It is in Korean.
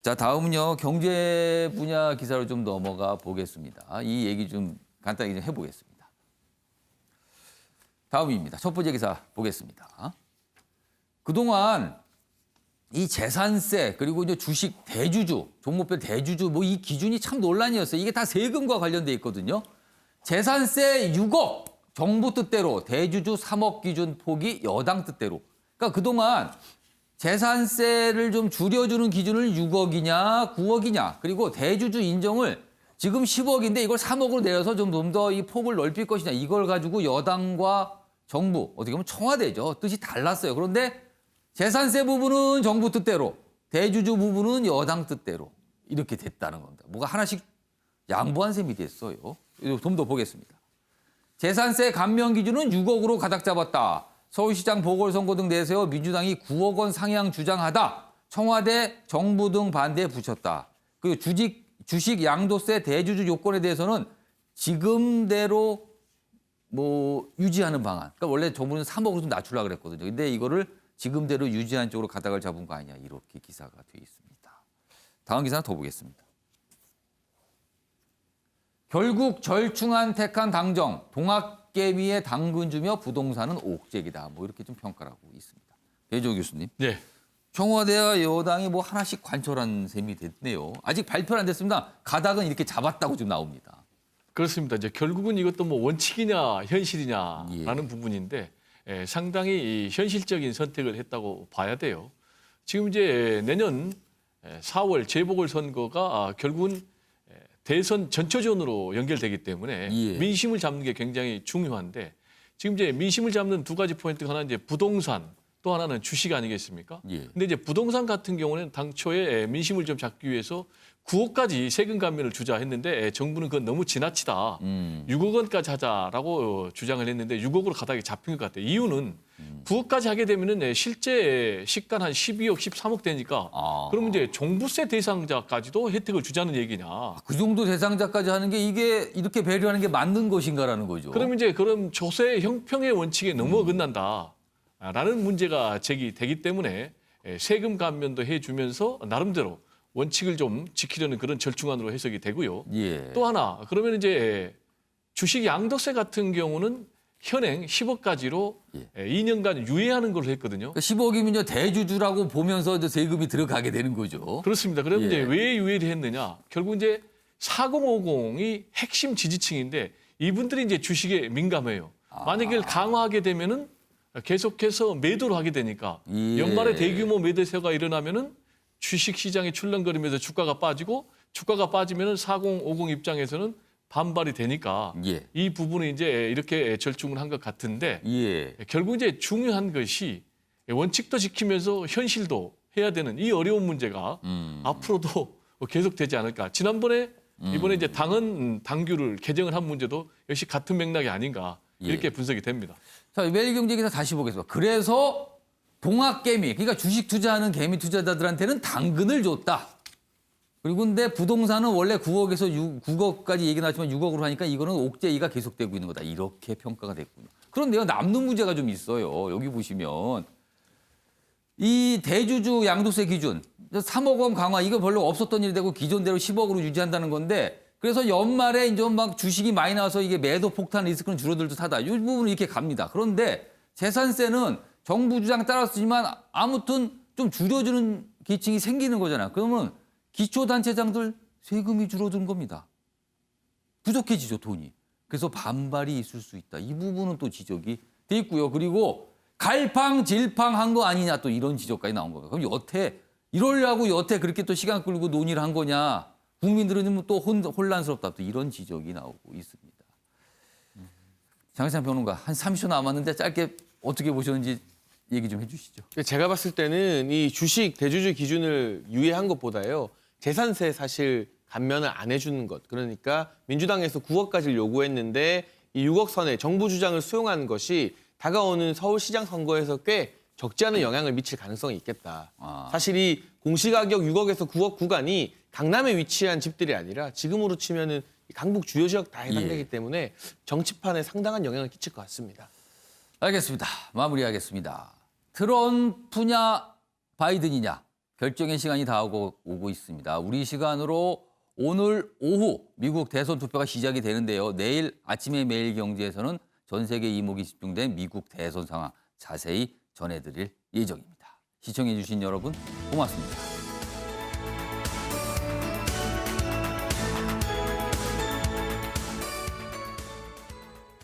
자, 다음은요. 경제 분야 기사로 좀 넘어가 보겠습니다. 이 얘기 좀 간단히 좀 해보겠습니다. 다음입니다. 첫 번째 기사 보겠습니다. 그동안 이 재산세 그리고 이제 주식 대주주, 종목별 대주주 뭐 이 기준이 참 논란이었어요. 이게 다 세금과 관련돼 있거든요. 재산세 6억 정부 뜻대로, 대주주 3억 기준 폭이 여당 뜻대로. 그러니까 그동안 재산세를 좀 줄여주는 기준을 6억이냐 9억이냐 그리고 대주주 인정을 지금 10억인데 이걸 3억으로 내려서 좀 더 이 폭을 넓힐 것이냐 이걸 가지고 여당과 정부 어떻게 보면 청와대죠. 뜻이 달랐어요. 그런데 재산세 부분은 정부 뜻대로 대주주 부분은 여당 뜻대로 이렇게 됐다는 겁니다. 뭐가 하나씩 양보한 셈이 됐어요. 좀 더 보겠습니다. 재산세 감면 기준은 6억으로 가닥 잡았다. 서울시장 보궐선거 등 내세워 민주당이 9억 원 상향 주장하다. 청와대, 정부 등 반대에 붙였다. 그리고 주식 양도세 대주주 요건에 대해서는 지금대로 뭐 유지하는 방안. 그러니까 원래 정부는 3억으로 좀 낮추려고 그랬거든요. 근데 이거를 지금대로 유지하는 쪽으로 가닥을 잡은 거 아니냐. 이렇게 기사가 돼 있습니다. 다음 기사 더 보겠습니다. 결국 절충안 택한 당정, 동학개미의 당근 주며 부동산은 옥죄기다. 뭐 이렇게 좀 평가를 하고 있습니다. 배조 교수님. 네. 청와대와 여당이 뭐 하나씩 관철한 셈이 됐네요. 아직 발표는 안 됐습니다. 가닥은 이렇게 잡았다고 지금 나옵니다. 그렇습니다. 이제 결국은 이것도 뭐 원칙이냐 현실이냐라는 부분인데 상당히 이 현실적인 선택을 했다고 봐야 돼요. 지금 이제 내년 4월 재보궐선거가 결국은 대선 전초전으로 연결되기 때문에 민심을 잡는 게 굉장히 중요한데 지금 이제 민심을 잡는 두 가지 포인트가 하나 이제 부동산 또 하나는 주식 아니겠습니까? 근데 이제 부동산 같은 경우는 당초에 민심을 좀 잡기 위해서 9억까지 세금 감면을 주자 했는데 정부는 그건 너무 지나치다. 6억 원까지 하자라고 주장을 했는데 6억으로 가닥이 잡힌 것 같아요. 이유는 9억까지 하게 되면은 실제 시가 한 12억, 13억 되니까 그러면 이제 종부세 대상자까지도 혜택을 주자는 얘기냐. 그 정도 대상자까지 하는 게 이게 이렇게 배려하는 게 맞는 것인가라는 거죠. 그럼 이제 조세 형평의 원칙에 너무 어긋난다라는 문제가 제기되기 때문에 세금 감면도 해주면서 나름대로 원칙을 좀 지키려는 그런 절충안으로 해석이 되고요. 또 하나 그러면 이제 주식 양도세 같은 경우는 현행 10억까지로 2년간 유예하는 걸로 했거든요. 그러니까 10억이면요 대주주라고 보면서 이제 세금이 들어가게 되는 거죠. 그렇습니다. 그러면 이제 왜 유예를 했느냐? 결국 이제 4050이 핵심 지지층인데 이분들이 이제 주식에 민감해요. 만약에 이걸 강화하게 되면은 계속해서 매도를 하게 되니까 연말에 대규모 매도세가 일어나면은 주식 시장이 출렁거리면서 주가가 빠지고 주가가 빠지면은 4050 입장에서는 반발이 되니까 이 부분은 이제 이렇게 절충을 한 것 같은데 결국 이제 중요한 것이 원칙도 지키면서 현실도 해야 되는 이 어려운 문제가 앞으로도 계속되지 않을까. 지난번에 이번에 이제 당규를 개정을 한 문제도 역시 같은 맥락이 아닌가 이렇게 분석이 됩니다. 자, 매일경제기사 다시 보겠습니다. 그래서 동학개미, 그러니까 주식 투자하는 개미 투자자들한테는 당근을 줬다. 그리고 근데 부동산은 원래 9억에서 9억까지 얘기 나왔지만 6억으로 하니까 이거는 옥죄기가 계속되고 있는 거다. 이렇게 평가가 됐군요. 그런데요, 남는 문제가 좀 있어요. 여기 보시면 이 대주주 양도세 기준 3억 원 강화 이거 별로 없었던 일이 되고 기존대로 10억으로 유지한다는 건데 그래서 연말에 이제 막 주식이 많이 나와서 이게 매도 폭탄 리스크는 줄어들 듯하다. 이 부분은 이렇게 갑니다. 그런데 재산세는 정부 주장 따랐지만 아무튼 좀 줄여주는 계층이 생기는 거잖아요. 그러면 기초단체장들 세금이 줄어든 겁니다. 부족해지죠, 돈이. 그래서 반발이 있을 수 있다. 이 부분은 또 지적이 돼 있고요. 그리고 갈팡질팡한 거 아니냐 또 이런 지적까지 나온 거예요. 그럼 이러려고 여태 그렇게 또 시간 끌고 논의를 한 거냐. 국민들은 또 혼란스럽다. 또 이런 지적이 나오고 있습니다. 장혜찬 평론가 한 30초 남았는데 짧게 어떻게 보셨는지 얘기 좀 해주시죠. 제가 봤을 때는 이 주식 대주주 기준을 유예한 것보다요. 재산세 사실 감면을 안 해주는 것. 그러니까 민주당에서 9억까지를 요구했는데 이 6억 선에 정부 주장을 수용한 것이 다가오는 서울시장 선거에서 꽤 적지 않은 영향을 미칠 가능성이 있겠다. 사실 이 공시가격 6억에서 9억 구간이 강남에 위치한 집들이 아니라 지금으로 치면은 강북 주요 지역 다 해당되기 때문에 정치판에 상당한 영향을 끼칠 것 같습니다. 알겠습니다. 마무리하겠습니다. 트럼프냐 바이든이냐 결정의 시간이 오고 있습니다. 우리 시간으로 오늘 오후 미국 대선 투표가 시작이 되는데요. 내일 아침에 매일경제에서는 전 세계 이목이 집중된 미국 대선 상황 자세히 전해드릴 예정입니다. 시청해주신 여러분 고맙습니다.